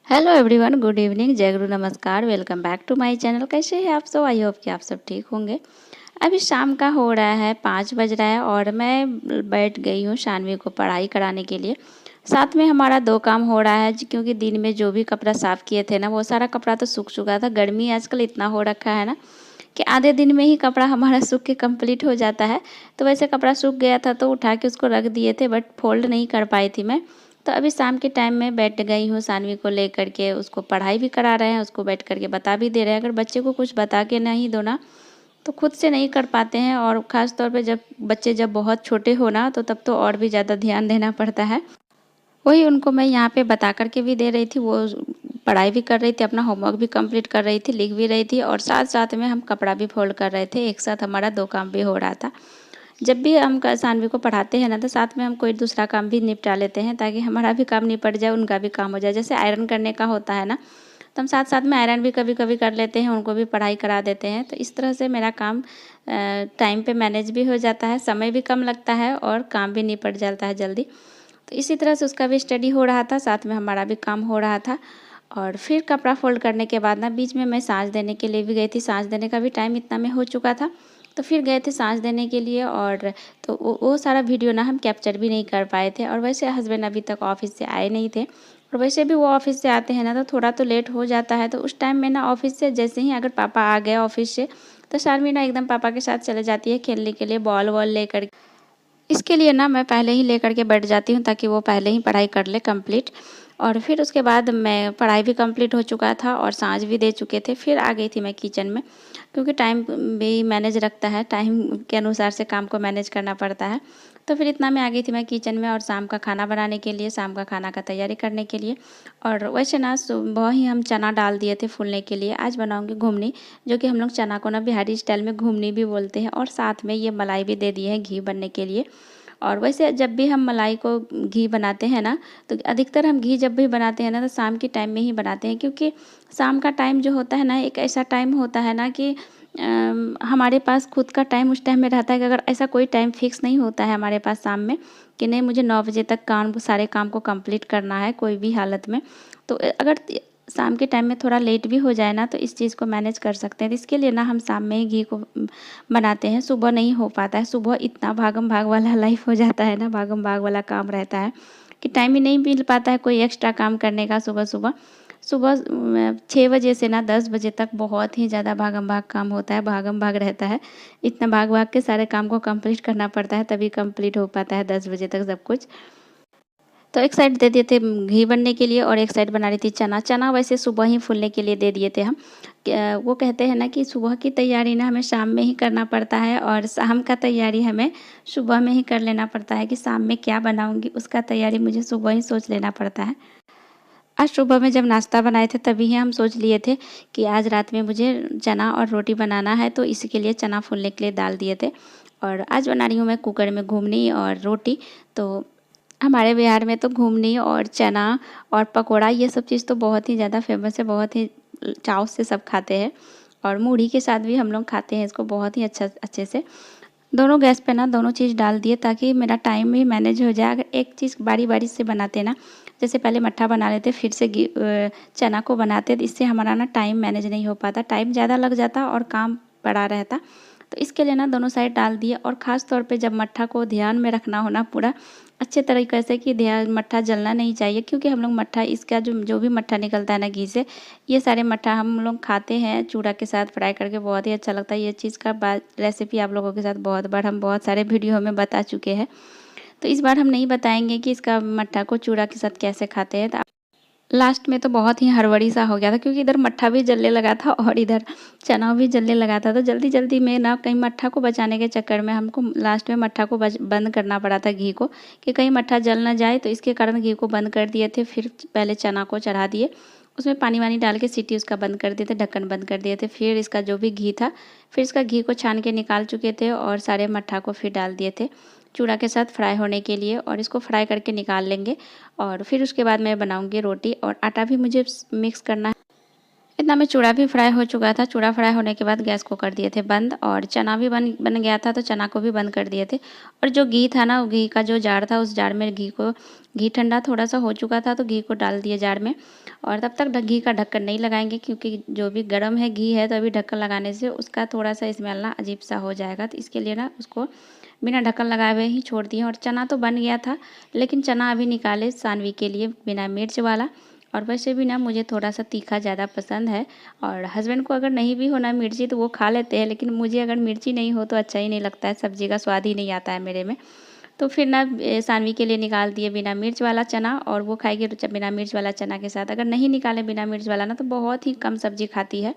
Hello everyone, good evening, जय गुरु, नमस्कार। Welcome back to my channel. कैसे हैं आप सब? आई होप कि आप सब ठीक होंगे। अभी शाम का हो रहा है, 5 बज रहा है और मैं बैठ गई हूँ शानवी को पढ़ाई कराने के लिए। साथ में हमारा दो काम हो रहा है क्योंकि दिन में जो भी कपड़ा साफ़ किए थे ना, वो सारा कपड़ा तो सूख चुका था। गर्मी आजकल इतना हो रखा है ना कि आधे दिन में ही कपड़ा हमारा सूख के कंप्लीट हो जाता है। तो वैसे कपड़ा सूख गया था तो उठा के उसको रख दिए थे, बट फोल्ड नहीं कर पाई थी मैं। तो अभी शाम के टाइम में बैठ गई हूँ सानवी को लेकर के, उसको पढ़ाई भी करा रहे हैं, उसको बैठ करके बता भी दे रहे हैं। अगर बच्चे को कुछ बता के नहीं दो ना तो खुद से नहीं कर पाते हैं, और ख़ास तौर पे जब बच्चे जब बहुत छोटे हो ना तो तब तो और भी ज़्यादा ध्यान देना पड़ता है। वही उनको मैं यहाँ पे बता कर के भी दे रही थी, वो पढ़ाई भी कर रही थी, अपना होमवर्क भी कंप्लीट कर रही थी, लिख भी रही थी, और साथ साथ में हम कपड़ा भी फोल्ड कर रहे थे। एक साथ हमारा दो काम भी हो रहा था। जब भी हम सानवी को पढ़ाते हैं ना तो साथ में हम कोई दूसरा काम भी निपटा लेते हैं, ताकि हमारा भी काम निपट जाए, उनका भी काम हो जाए। जैसे आयरन करने का होता है ना, तो हम साथ साथ में आयरन भी कभी कभी कर लेते हैं, उनको भी पढ़ाई करा देते हैं। तो इस तरह से मेरा काम टाइम पे मैनेज भी हो जाता है, समय भी कम लगता है और काम भी निपट जाता है जल्दी। तो इसी तरह से उसका भी स्टडी हो रहा था, साथ में हमारा भी काम हो रहा था। और फिर कपड़ा फोल्ड करने के बाद ना बीच में मैं साँझ देने के लिए भी गई थी। साँझ देने का भी टाइम इतना में हो चुका था, तो फिर गए थे साँझ देने के लिए। और तो वो सारा वीडियो ना हम कैप्चर भी नहीं कर पाए थे। और वैसे हस्बैंड अभी तक ऑफिस से आए नहीं थे, और वैसे भी वो ऑफिस से आते हैं ना तो थोड़ा तो लेट हो जाता है। तो उस टाइम में ना ऑफिस से जैसे ही अगर पापा आ गए ऑफिस से, तो शार्मी ना एकदम पापा के साथ चले जाती है खेलने के लिए, बॉल वॉल लेकर। इसके लिए ना मैं पहले ही लेकर के बैठ जाती हूँ, ताकि वो पहले ही पढ़ाई कर ले कंप्लीट। और फिर उसके बाद मैं पढ़ाई भी कंप्लीट हो चुका था और साँझ भी दे चुके थे। फिर आ गई थी मैं किचन में, क्योंकि टाइम भी मैनेज रखता है, टाइम के अनुसार से काम को मैनेज करना पड़ता है। तो फिर इतना में आ गई थी मैं किचन में, और शाम का खाना बनाने के लिए, शाम का खाना का तैयारी करने के लिए। और वैसे ना सुबह ही हम चना डाल दिए थे फूलने के लिए। आज बनाऊंगी घुगनी, जो कि हम लोग चना को ना बिहारी स्टाइल में घुगनी भी बोलते हैं। और साथ में ये मलाई भी दे दी है घी बनने के लिए। और वैसे जब भी हम मलाई को घी बनाते हैं ना, तो अधिकतर हम घी जब भी बनाते हैं ना तो शाम के टाइम में ही बनाते हैं, क्योंकि शाम का टाइम जो होता है ना, एक ऐसा टाइम होता है ना कि हमारे पास खुद का टाइम उस टाइम में रहता है कि अगर ऐसा कोई टाइम फिक्स नहीं होता है हमारे पास शाम में कि नहीं मुझे 9 बजे तक काम सारे काम को कंप्लीट करना है कोई भी हालत में। तो अगर शाम के टाइम में थोड़ा लेट भी हो जाए ना तो इस चीज़ को मैनेज कर सकते हैं। तो इसके लिए ना हम शाम में ही घी को बनाते हैं, सुबह नहीं हो पाता है। सुबह इतना भागम भाग वाला लाइफ हो जाता है ना, भागम भाग वाला काम रहता है कि टाइम ही नहीं मिल पाता है कोई एक्स्ट्रा काम करने का। सुबह सुबह सुबह 6 बजे से ना 10 बजे तक बहुत ही ज़्यादा भागम भाग काम होता है, भागम भाग रहता है। इतना भाग भाग के सारे काम को कंप्लीट करना पड़ता है, तभी कंप्लीट हो पाता है 10 बजे तक सब कुछ। तो एक साइड दे दिए थे घी बनने के लिए, और एक साइड बना रही थी चना। चना वैसे सुबह ही फूलने के लिए दे दिए थे हम। वो कहते हैं ना कि सुबह की तैयारी ना हमें शाम में ही करना पड़ता है, और शाम का तैयारी हमें सुबह में ही कर लेना पड़ता है, कि शाम में क्या बनाऊंगी उसका तैयारी मुझे सुबह ही सोच लेना पड़ता है। आज सुबह में जब नाश्ता बनाए थे तभी ही हम सोच लिए थे कि आज रात में मुझे चना और रोटी बनाना है, तो इसी के लिए चना फूलने के लिए डाल दिए थे। और आज बना रही हूँ मैं कुकर में घुगनी और रोटी। तो हमारे बिहार में तो घुगनी और चना और पकोड़ा, ये सब चीज़ तो बहुत ही ज़्यादा फेमस है, बहुत ही चाव से सब खाते हैं। और मूढ़ी के साथ भी हम लोग खाते हैं इसको बहुत ही अच्छे से। दोनों गैस पे ना दोनों चीज़ डाल दिए, ताकि मेरा टाइम भी मैनेज हो जाए। अगर एक चीज़ बारी बारी से बनाते ना, जैसे पहले मट्ठा बना लेते फिर से चना को बनाते, तो इससे हमारा ना टाइम मैनेज नहीं हो पाता, टाइम ज़्यादा लग जाता और काम पड़ा रहता। तो इसके लिए ना दोनों साइड डाल दिए। और ख़ास तौर पे जब मट्ठा को ध्यान में रखना हो ना पूरा अच्छे तरीके से, कि ध्यान मट्ठा जलना नहीं चाहिए, क्योंकि हम लोग मट्ठा इसका जो जो भी मट्ठा निकलता है ना घी से, ये सारे मट्ठा हम लोग खाते हैं चूड़ा के साथ फ्राई करके, बहुत ही अच्छा लगता है। ये चीज़ का रेसिपी आप लोगों के साथ बहुत बार हम बहुत सारे वीडियो में बता चुके हैं। तो इस बार हम नहीं बताएंगे कि इसका मट्ठा को चूड़ा के साथ कैसे खाते हैं। तो लास्ट में तो बहुत ही हड़बड़ी सा हो गया था, क्योंकि इधर मट्ठा भी जलने लगा था और इधर चना भी जलने लगा था। तो जल्दी जल्दी में ना कहीं मट्ठा को बचाने के चक्कर में हमको लास्ट में मट्ठा को बंद करना पड़ा था घी को, कि कहीं मट्ठा जल ना जाए। तो इसके कारण घी को बंद कर दिए थे। फिर पहले चना को चढ़ा दिए, उसमें पानी वानी डाल के सीटी उसका बंद कर दिए थे, ढक्कन बंद कर दिए थे। फिर इसका जो भी घी था, फिर इसका घी को छान के निकाल चुके थे, और सारे मट्ठा को फिर डाल दिए थे चूड़ा के साथ फ्राई होने के लिए, और इसको फ्राई करके निकाल लेंगे। और फिर उसके बाद मैं बनाऊंगी रोटी, और आटा भी मुझे मिक्स करना है। इतना में चूड़ा भी फ्राई हो चुका था। चूड़ा फ्राई होने के बाद गैस को कर दिए थे बंद, और चना भी बन बन गया था, तो चना को भी बंद कर दिए थे। और जो घी था ना, घी का जो जार था, उस जार में घी ठंडा थोड़ा सा हो चुका था, तो घी को डाल दिए जार में। और तब तक घी का ढक्कन नहीं लगाएंगे, क्योंकि जो भी गर्म है घी है तो अभी ढक्कन लगाने से उसका थोड़ा सा स्मेल ना अजीब सा हो जाएगा। तो इसके लिए ना उसको बिना ढक्कन लगाए हुए ही छोड़ दिए। और चना तो बन गया था, लेकिन चना अभी निकाले सानवी के लिए बिना मिर्च वाला। और वैसे भी ना मुझे थोड़ा सा तीखा ज़्यादा पसंद है, और हस्बैंड को अगर नहीं भी होना मिर्ची तो वो खा लेते हैं, लेकिन मुझे अगर मिर्ची नहीं हो तो अच्छा ही नहीं लगता है, सब्ज़ी का स्वाद ही नहीं आता है मेरे में। तो फिर ना सानवी के लिए निकाल दिए बिना मिर्च वाला चना, और वो खाएगी बिना मिर्च वाला चना के साथ। अगर नहीं निकाले बिना मिर्च वाला ना तो बहुत ही कम सब्जी खाती है।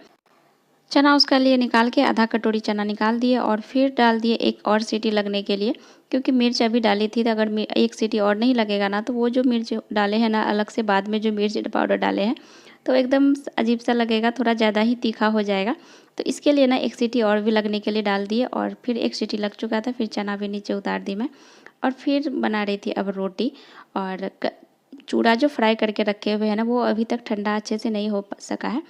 चना उसका लिए निकाल के आधा कटोरी चना निकाल दिए, और फिर डाल दिए एक और सीटी लगने के लिए, क्योंकि मिर्च अभी डाली थी। तो अगर एक सीटी और नहीं लगेगा ना तो वो जो मिर्च डाले हैं ना अलग से बाद में जो मिर्च पाउडर डाले हैं तो एकदम अजीब सा लगेगा, थोड़ा ज़्यादा ही तीखा हो जाएगा। तो इसके लिए ना एक सीटी और भी लगने के लिए डाल दिए, और फिर एक सीटी लग चुका था, फिर चना भी नीचे उतार दी मैं। और फिर बना रही थी अब रोटी। और चूड़ा जो फ्राई करके रखे हुए हैं ना वो अभी तक ठंडा अच्छे से नहीं हो सका है।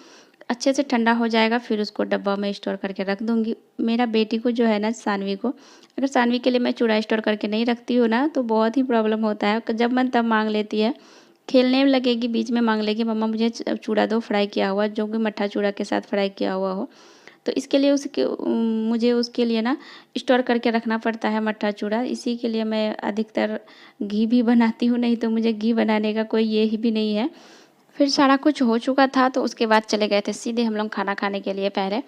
अच्छे से ठंडा हो जाएगा फिर उसको डब्बा में स्टोर करके रख दूँगी। मेरा बेटी को जो है ना सानवी को, अगर सानवी के लिए मैं चूड़ा स्टोर करके नहीं रखती हूँ ना तो बहुत ही प्रॉब्लम होता है। जब मन तब मांग लेती है, खेलने लगेगी, बीच में मांग लेगी मम्मा मुझे चूड़ा दो फ्राई किया हुआ, जो कि मट्ठा चूड़ा के साथ फ्राई किया हुआ हो। तो इसके लिए मुझे उसके लिए ना स्टोर करके रखना पड़ता है मट्ठा चूड़ा। इसी के लिए मैं अधिकतर घी भी बनाती हूँ, नहीं तो मुझे घी बनाने का कोई ये ही भी नहीं है। फिर सारा कुछ हो चुका था तो उसके बाद चले गए थे सीधे हम लोग खाना खाने के लिए। पहले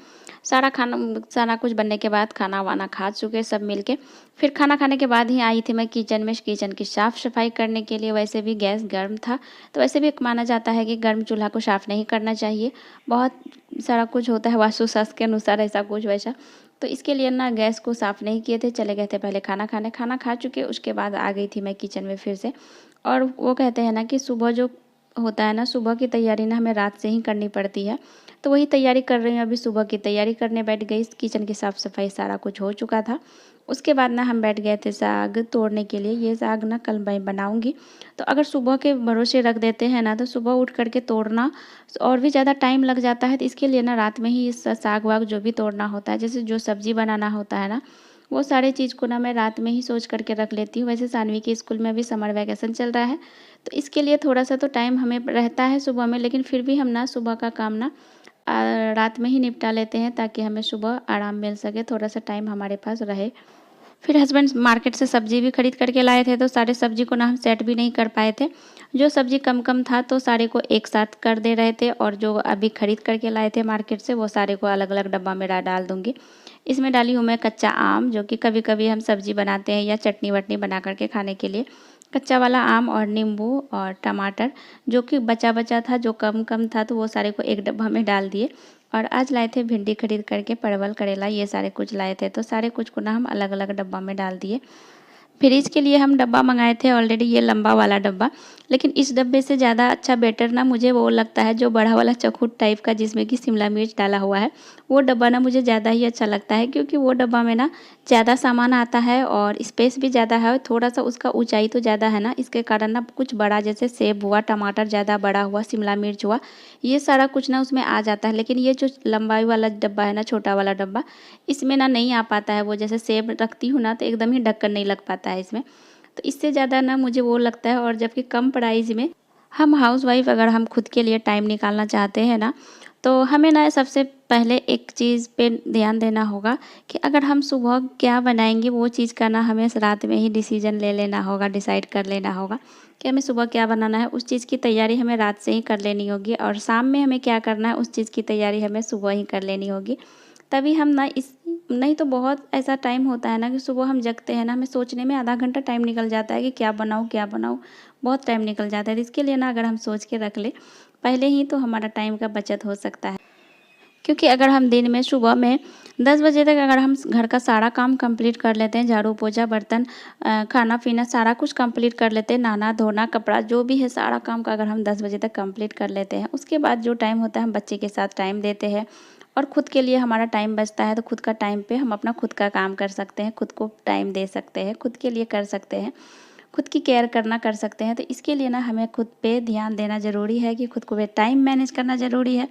सारा कुछ बनने के बाद खाना वाना खा चुके सब मिलके। फिर खाना खाने के बाद ही आई थी मैं किचन में, किचन की साफ़ सफाई करने के लिए। वैसे भी गैस गर्म था, तो वैसे भी माना जाता है कि गर्म चूल्हा को साफ़ नहीं करना चाहिए। बहुत सारा कुछ होता है वास्तुशास्त्र के अनुसार ऐसा कुछ वैसा। तो इसके लिए ना गैस को साफ़ नहीं किए थे, चले गए थे पहले खाना खाने। खाना खा चुके उसके बाद आ गई थी मैं किचन में फिर से। और वो कहते हैं ना कि सुबह जो होता है ना, सुबह की तैयारी ना हमें रात से ही करनी पड़ती है। तो वही तैयारी कर रही हूँ, अभी सुबह की तैयारी करने बैठ गई। किचन की साफ़ सफाई सारा कुछ हो चुका था। उसके बाद ना हम बैठ गए थे साग तोड़ने के लिए। ये साग ना कल मैं बनाऊँगी। तो अगर सुबह के भरोसे रख देते हैं ना तो सुबह उठ कर के तोड़ना और भी ज़्यादा टाइम लग जाता है। तो इसके लिए ना रात में ही इस साग वाग जो भी तोड़ना होता है, जैसे जो सब्ज़ी बनाना होता है ना, वो सारे चीज़ को ना मैं रात में ही सोच करके रख लेती हूँ। वैसे सानवी के स्कूल में भी समर वैकेशन चल रहा है, तो इसके लिए थोड़ा-सा तो टाइम हमें रहता है सुबह में, लेकिन फिर भी हम ना सुबह का काम ना रात में ही निपटा लेते हैं, ताकि हमें सुबह आराम मिल सके, थोड़ा-सा टाइम हमारे पास रहे। फिर हस्बैंड मार्केट से सब्ज़ी भी खरीद करके लाए थे, तो सारे सब्ज़ी को ना हम सेट भी नहीं कर पाए थे। जो सब्ज़ी कम-कम था तो सारे को एक साथ कर दे रहे थे, और जो अभी खरीद करके लाए थे मार्केट से वो सारे को अलग-अलग डब्बा में डाल दूँगी। इसमें डाली हूँ मैं कच्चा आम, जो कि कभी-कभी हम सब्ज़ी बनाते हैं या चटनी-वटनी बना कर के खाने के लिए। कच्चा वाला आम और नींबू और टमाटर जो कि बचा-बचा था, जो कम-कम था, तो वो सारे को एक डब्बा में डाल दिए। और आज लाए थे भिंडी खरीद करके, परवल, करेला ये सारे कुछ लाए थे, तो सारे कुछ को ना हम अलग-अलग डब्बा में डाल दिए। फ्रिज के लिए हम डब्बा मंगाए थे ऑलरेडी, ये लंबा वाला डब्बा, लेकिन इस डब्बे से ज़्यादा अच्छा बेटर ना मुझे वो लगता है जो बड़ा वाला चौखुट टाइप का जिसमें कि शिमला मिर्च डाला हुआ है। वो डब्बा ना मुझे ज़्यादा ही अच्छा लगता है, क्योंकि वो डब्बा में ना ज़्यादा सामान आता है और स्पेस भी ज़्यादा है। थोड़ा सा उसका ऊंचाई तो ज़्यादा है ना, इसके कारण ना कुछ बड़ा जैसे सेब हुआ, टमाटर ज़्यादा बड़ा हुआ, शिमला मिर्च हुआ, ये सारा कुछ ना उसमें आ जाता है। लेकिन ये जो लंबाई वाला डब्बा है ना, छोटा वाला डब्बा, इसमें ना नहीं आ पाता है वो। जैसे सेब रखती हूँ ना तो एकदम ही ढक्कन नहीं लग पाता है इसमें। तो इससे ज़्यादा ना मुझे वो लगता है। और जबकि कम प्राइस में हम हाउसवाइफ अगर हम खुद के लिए टाइम निकालना चाहते हैं ना, तो हमें ना सबसे पहले एक चीज़ पे ध्यान देना होगा कि अगर हम सुबह क्या बनाएंगे वो चीज़ का ना हमें रात में ही डिसीजन ले लेना होगा, डिसाइड कर लेना होगा कि हमें सुबह क्या बनाना है। उस चीज़ की तैयारी हमें रात से ही कर लेनी होगी, और शाम में हमें क्या करना है उस चीज़ की तैयारी हमें सुबह ही कर लेनी होगी। तभी हम ना इस नहीं तो बहुत ऐसा टाइम होता है ना कि सुबह हम जगते हैं ना, हमें सोचने में आधा घंटा टाइम निकल जाता है कि क्या बनाऊँ क्या बनाऊँ, बहुत टाइम निकल जाता है। तो इसके लिए ना अगर हम सोच के रख ले पहले ही तो हमारा टाइम का बचत हो सकता है। क्योंकि अगर हम दिन में सुबह में 10 बजे तक अगर हम घर का सारा काम कंप्लीट कर लेते हैं, झाड़ू पोछा बर्तन खाना पीना सारा कुछ कंप्लीट कर लेते हैं, नहाना धोना कपड़ा जो भी है सारा काम का अगर हम 10 बजे तक कंप्लीट कर लेते हैं, उसके बाद जो टाइम होता है हम बच्चे के साथ टाइम देते हैं और खुद के लिए हमारा टाइम बचता है। तो खुद का टाइम पे हम अपना खुद का काम कर सकते हैं, खुद को टाइम दे सकते हैं, खुद के लिए कर सकते हैं, खुद की केयर करना कर सकते हैं। तो इसके लिए ना हमें खुद पे ध्यान देना ज़रूरी है कि खुद को टाइम मैनेज करना ज़रूरी है।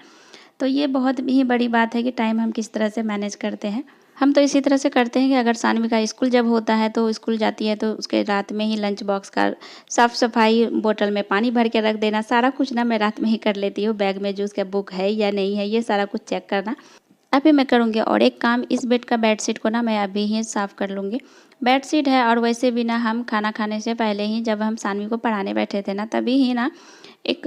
तो ये बहुत ही बड़ी बात है कि टाइम हम किस तरह से मैनेज करते हैं। हम तो इसी तरह से करते हैं कि अगर सानवी का स्कूल जब होता है तो स्कूल जाती है तो उसके रात में ही लंच बॉक्स का साफ़ सफाई, बोतल में पानी भर के रख देना, सारा कुछ ना मैं रात में ही कर लेती हूँ। बैग में जो उसका बुक है या नहीं है, ये सारा कुछ चेक करना अभी मैं करूँगी। और एक काम, इस बेड का बेडशीट को ना मैं अभी ही साफ़ कर लूँगी। बेडशीट है और वैसे भी ना हम खाना खाने से पहले ही जब हम सानवी को पढ़ाने बैठे थे ना, तभी ही ना एक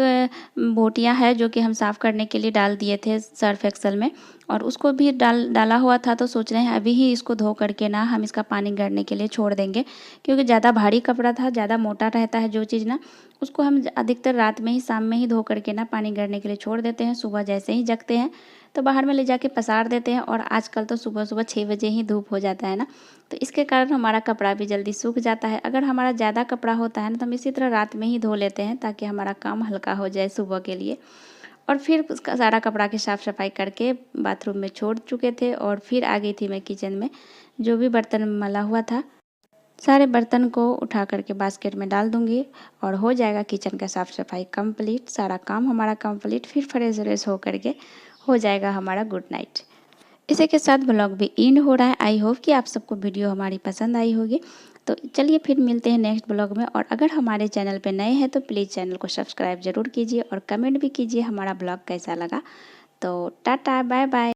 बोटियाँ है जो कि हम साफ़ करने के लिए डाल दिए थे सर्फ एक्सल में, और उसको भी डाला हुआ था। तो सोच रहे हैं अभी ही इसको धो करके ना हम इसका पानी गिरने के लिए छोड़ देंगे, क्योंकि ज़्यादा भारी कपड़ा था, ज़्यादा मोटा रहता है जो चीज़ ना, उसको हम अधिकतर रात में ही, शाम में ही धो करके ना पानी गिरने के लिए छोड़ देते हैं। सुबह जैसे ही जगते हैं तो बाहर में ले जाके पसार देते हैं, और आजकल तो सुबह सुबह 6 बजे ही धूप हो जाता है ना, तो इसके कारण हमारा कपड़ा भी जल्दी सूख जाता है। अगर हमारा ज़्यादा कपड़ा होता है ना तो हम इसी तरह रात में ही धो लेते हैं, ताकि हमारा काम हल्का हो जाए सुबह के लिए। और फिर उसका सारा कपड़ा की साफ़ सफाई करके बाथरूम में छोड़ चुके थे, और फिर आ गई थी मैं किचन में। जो भी बर्तन मला हुआ था सारे बर्तन को उठा करके बास्केट में डाल दूंगी, और हो जाएगा किचन का साफ़ सफाई कंप्लीट, सारा काम हमारा कंप्लीट। फिर फ्रेश व्रेश हो करके हो जाएगा हमारा गुड नाइट। इसी के साथ ब्लॉग भी एंड हो रहा है। आई होप कि आप सबको वीडियो हमारी पसंद आई होगी। तो चलिए फिर मिलते हैं नेक्स्ट ब्लॉग में, और अगर हमारे चैनल पे नए हैं तो प्लीज़ चैनल को सब्सक्राइब ज़रूर कीजिए, और कमेंट भी कीजिए हमारा ब्लॉग कैसा लगा। तो टाटा बाय बाय।